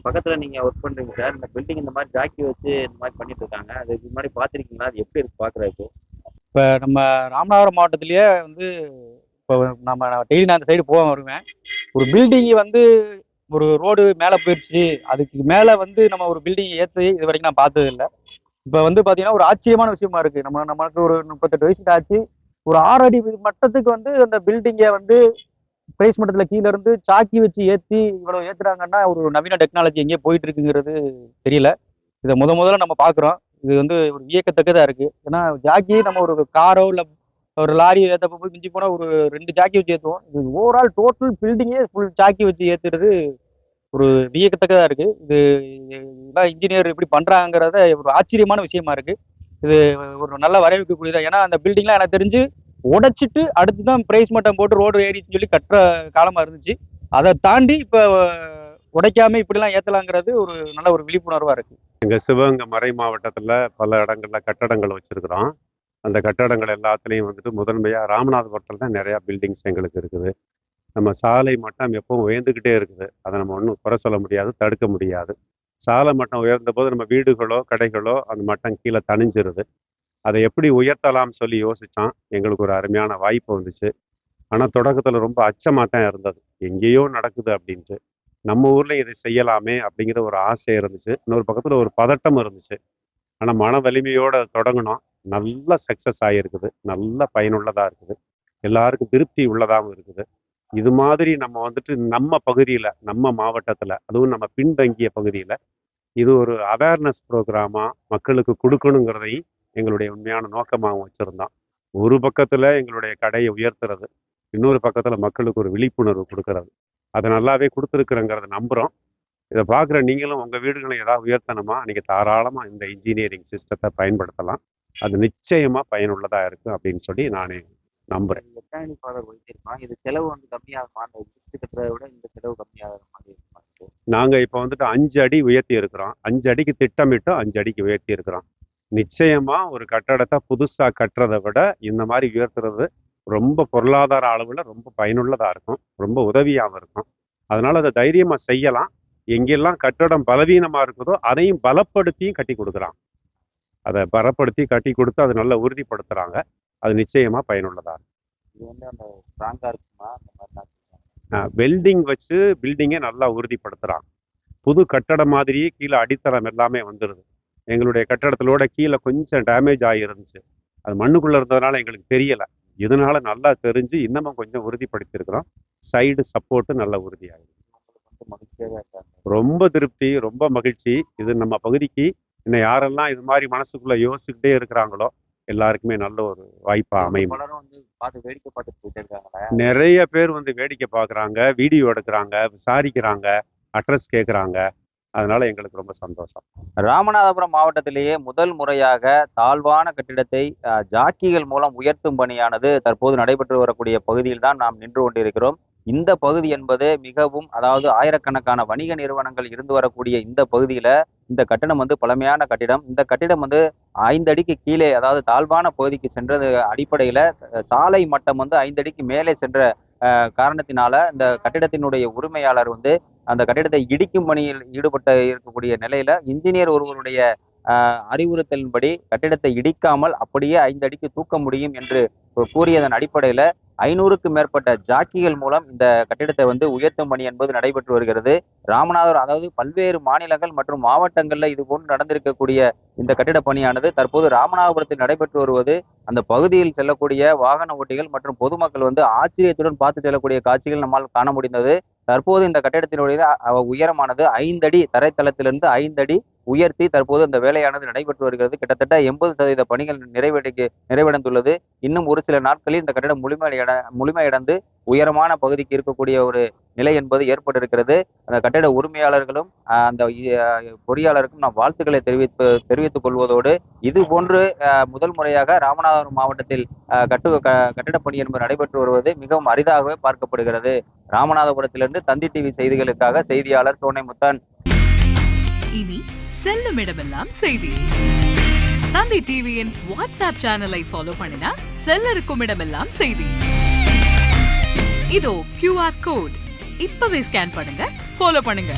பக்கத்துல நீங்க ஒர்க் பண்றீங்க சார். இந்த பில்டிங் இந்த மாதிரி ஜாக்கி வச்சு இந்த மாதிரி பண்ணிட்டு இருக்காங்க. அதுக்கு முன்னாடி பார்த்துருக்கீங்களா? அது எப்படி இருக்கு பார்க்குறதுக்கு? இப்போ நம்ம ராமநாதபுரம் மாவட்டத்திலேயே வந்து இப்போ நம்ம டெய்லி நான் அந்த சைடு போவேன் வருவேன். ஒரு பில்டிங் வந்து ஒரு ரோடு மேலே போயிடுச்சு, அதுக்கு மேலே வந்து நம்ம ஒரு பில்டிங் ஏற்றி இது வரைக்கும் நான் பார்த்தது இல்லை. இப்போ வந்து பார்த்தீங்கன்னா ஒரு ஆச்சரியமான விஷயமா இருக்கு. நமக்கு ஒரு 38 வயசுக்கு ஆச்சு. ஒரு 6 அடி மட்டத்துக்கு வந்து அந்த பில்டிங்கை வந்து பிரைஸ் மட்டத்தில் கீழே இருந்து சாக்கி வச்சு ஏற்றி இவ்வளோ ஏற்றுறாங்கன்னா ஒரு நவீன டெக்னாலஜி எங்கேயே போயிட்டு இருக்குங்கிறது தெரியல. இதை முதல்ல நம்ம பார்க்குறோம். இது வந்து ஒரு வியக்கத்தக்கதாக இருக்குது. ஏன்னா ஜாக்கி நம்ம ஒரு காரோ இல்லை ஒரு லாரி ஏற்றப்போ போய் மிஞ்சி போனால் ஒரு 2 ஜாக்கி வச்சு ஏற்றுவோம். இது ஓவரால் டோட்டல் பில்டிங்கே ஃபுல் ஜாக்கி வச்சு ஏற்றுறது ஒரு வியக்கத்தக்கதாக இருக்குது. இதெல்லாம் இன்ஜினியர் இப்படி பண்ணுறாங்கிறத ஒரு ஆச்சரியமான விஷயமா இருக்குது. இது ஒரு நல்ல வரவேற்கக்கூடியதா. ஏன்னா அந்த பில்டிங்லாம் எனக்கு தெரிஞ்சு உடைச்சிட்டு அடுத்து தான் பிரைஸ் மட்டம் போட்டு ரோடு ஏறின்னு சொல்லி கட்டுற காலமாக இருந்துச்சு. அதை தாண்டி இப்போ உடைக்காம இப்படிலாம் ஏற்றலாங்கிறது ஒரு நல்ல ஒரு விழிப்புணர்வாக இருக்குது. எங்கள் சிவகங்கை மறை மாவட்டத்தில் பல இடங்களில் கட்டடங்கள் வச்சுருக்குறோம். அந்த கட்டடங்கள் எல்லாத்துலேயும் வந்துட்டு முதன்மையாக ராமநாதபுரத்தில் தான் நிறையா பில்டிங்ஸ் எங்களுக்கு இருக்குது. நம்ம சாலை மட்டம் எப்பவும் உயர்ந்துக்கிட்டே இருக்குது. அதை நம்ம ஒன்றும் குறை சொல்ல முடியாது, தடுக்க முடியாது. சாலை மட்டம் உயர்ந்த போது நம்ம வீடுகளோ கடைகளோ அந்த மட்டம் கீழே தணிஞ்சிருது. அதை எப்படி உயர்த்தலாம்னு சொல்லி யோசித்தான். எங்களுக்கு ஒரு அருமையான வாய்ப்பு வந்துச்சு. ஆனால் தொடக்கத்தில் ரொம்ப அச்சமாக தான் இருந்தது, எங்கேயோ நடக்குது அப்படின்ட்டு. நம்ம ஊரில் இதை செய்யலாமே அப்படிங்கிற ஒரு ஆசை இருந்துச்சு. இன்னொரு பக்கத்தில் ஒரு பதட்டம் இருந்துச்சு. ஆனால் மன வலிமையோடு தொடங்கினோம். நல்ல சக்ஸஸ் ஆகிருக்குது. நல்ல பயனுள்ளதாக இருக்குது. எல்லாருக்கும் திருப்தி உள்ளதாகவும் இருக்குது. இது மாதிரி நம்ம வந்துட்டு நம்ம பகுதியில், நம்ம மாவட்டத்தில், அதுவும் நம்ம பின்தங்கிய பகுதியில் இது ஒரு அவேர்னஸ் ப்ரோக்ராமாக மக்களுக்கு கொடுக்கணுங்கிறதையும் எங்களுடைய உண்மையான நோக்கமாகவும் வச்சுருந்தோம். ஒரு பக்கத்தில் எங்களுடைய கடையை உயர்த்துறது, இன்னொரு பக்கத்தில் மக்களுக்கு ஒரு விழிப்புணர்வு கொடுக்கறது. அதை நல்லாவே கொடுத்துருக்குறேங்கிறத நம்புகிறோம். இதை பார்க்குற நீங்களும் உங்கள் வீடுகளை ஏதாவது உயர்த்தணுமா, நீங்கள் தாராளமாக இந்த இன்ஜினியரிங் சிஸ்டத்தை பயன்படுத்தலாம். அது நிச்சயமாக பயனுள்ளதாக இருக்கும் அப்படின்னு சொல்லி நான் நம்புகிறேன். எத்தனை ஃபாதர் உயர்த்திருக்கோம். இது செலவு வந்து கம்மியாகுமா? அந்த வீட்டு கட்டுறதை விட இந்த செலவு கம்மியாகிற மாதிரி இருக்குமா? நாங்கள் இப்போ வந்துட்டு 5 அடி உயர்த்தி இருக்கிறோம். 5 அடிக்கு திட்டமிட்டோம், 5 அடிக்கு உயர்த்தி இருக்கிறோம். நிச்சயமாக ஒரு கட்டடத்தை புதுசாக கட்டுறதை விட இந்த மாதிரி உயர்த்துறது ரொம்ப பொருளாதார அளவில் ரொம்ப பயனுள்ளதாக இருக்கும், ரொம்ப உதவியாகவும் இருக்கும். அதனால் அதை தைரியமாக செய்யலாம். எங்கெல்லாம் கட்டடம் பலவீனமாக இருக்குதோ அதையும் பலப்படுத்தியும் கட்டி கொடுக்குறாங்க. அதை பலப்படுத்தி கட்டி கொடுத்து அதை நல்லா உறுதிப்படுத்துகிறாங்க. அது நிச்சயமாக பயனுள்ளதாக இருக்கும். இது வந்து அந்த ஸ்ட்ராங்காக இருக்குமா? அந்த மாதிரி வெல்டிங் வச்சு பில்டிங்கை நல்லா உறுதிப்படுத்துகிறாங்க. புது கட்டடம் மாதிரியே கீழே அடித்தளம் எல்லாமே வந்துடுது. எங்களுடைய கட்டடத்திலோட கீழே கொஞ்சம் டேமேஜ் ஆகிருந்துச்சு. அது மண்ணுக்குள்ளே இருந்ததுனால எங்களுக்கு தெரியலை. இதனால நல்லா தெரிஞ்சு இன்னமும் கொஞ்சம் உறுதிப்படுத்தியிருக்கிறோம். சைடு சப்போர்ட்டு நல்ல உறுதியாகுது. மகிழ்ச்சியாக இருக்காங்க. ரொம்ப திருப்தி, ரொம்ப மகிழ்ச்சி. இது நம்ம பகுதிக்கு இன்னும் யாரெல்லாம் இது மாதிரி மனசுக்குள்ளே யோசிச்சுக்கிட்டே இருக்கிறாங்களோ எல்லாருக்குமே நல்ல ஒரு வாய்ப்பாக அமையும். பலரும் வந்து பார்த்து வேடிக்கை பார்த்துட்டு போயிட்டு இருக்காங்களே. நிறைய பேர் வந்து வேடிக்கை பார்க்குறாங்க, வீடியோ எடுக்கிறாங்க, விசாரிக்கிறாங்க, அட்ரஸ் கேட்குறாங்க. அதனால எங்களுக்கு ரொம்ப சந்தோஷம். ராமநாதபுரம் மாவட்டத்திலேயே முதல் முறையாக தாழ்வான கட்டிடத்தை ஜாக்கிகள் மூலம் உயர்த்தும் பணியானது தற்போது நடைபெற்று வரக்கூடிய பகுதியில் தான் நாம் நின்று கொண்டிருக்கிறோம். இந்த பகுதி என்பது மிகவும், அதாவது ஆயிரக்கணக்கான வணிக நிறுவனங்கள் இருந்து வரக்கூடிய இந்த பகுதியில இந்த கட்டிடம் வந்து பழமையான கட்டிடம். இந்த கட்டிடம் வந்து 5 அடிக்கு கீழே, அதாவது தாழ்வான பகுதிக்கு சென்றது அடிப்படையில சாலை மட்டம் வந்து 5 அடிக்கு மேலே சென்ற காரணத்தினால இந்த கட்டிடத்தினுடைய உரிமையாளர் வந்து அந்த கட்டிடத்தை இடிக்கும் பணியில் ஈடுபட்டு இருக்கக்கூடிய நிலையில இன்ஜினியர் ஒருவருடைய அறிவுறுத்தலின்படி கட்டிடத்தை இடிக்காமல் அப்படியே 5 அடிக்கு தூக்க முடியும் என்று கூறியதன் அடிப்படையில 500க்கும் மேற்பட்ட ஜாக்கிகள் மூலம் இந்த கட்டிடத்தை வந்து உயர்த்தும் பணி என்பது நடைபெற்று வருகிறது. ராமநாதபுரம், அதாவது பல்வேறு மாநிலங்கள் மற்றும் மாவட்டங்கள்ல இது போன்று நடந்திருக்கக்கூடிய இந்த கட்டிட பணியானது தற்போது ராமநாதபுரத்தில் நடைபெற்று வருவது அந்த பகுதியில் செல்லக்கூடிய வாகன ஓட்டிகள் மற்றும் பொதுமக்கள் வந்து ஆச்சரியத்துடன் பார்த்து செல்லக்கூடிய காட்சிகள் நம்மால் காண முடிந்தது. தற்போது இந்த கட்டிடத்தினுடைய உயரமானது 5 அடி, தரைத்தளத்திலிருந்து 5 அடி உயர்த்தி தற்போது அந்த வேலையானது நடைபெற்று வருகிறது. கிட்டத்தட்ட 80% பணிகள் நிறைவடைந்துள்ளது. இன்னும் ஒரு சில நாட்களில் இந்த கட்டிடம் முழுமையடைந்து உயரமான பகுதிக்கு இருக்கக்கூடிய ஒரு நிலை என்பது ஏற்பட்டிருக்கிறது. அந்த கட்டிட உரிமையாளர்களும் அந்த பொறியாளருக்கும் நாம் வாழ்த்துக்களை தெரிவித்துக் கொள்வதோடு, இது போன்று முதல் முறையாக ராமநாதபுரம் மாவட்டத்தில் கட்டிட பணி என்பது நடைபெற்று வருவது மிகவும் அரிதாகவே பார்க்கப்படுகிறது. ராமநாதபுரத்திலிருந்து தந்தி டிவி செய்திகளுக்காக செய்தியாளர் சோனைமுத்தன். இனி செல்லும் இடமெல்லாம் செய்தி. தந்தி டிவியின் வாட்ஸ்அப் சேனலை ஃபாலோ பண்ணினா செல்ல இருக்கும் இடமெல்லாம் செய்தி. இதோ QR கோட், இப்பவே ஸ்கேன் பண்ணுங்க, ஃபாலோ பண்ணுங்க.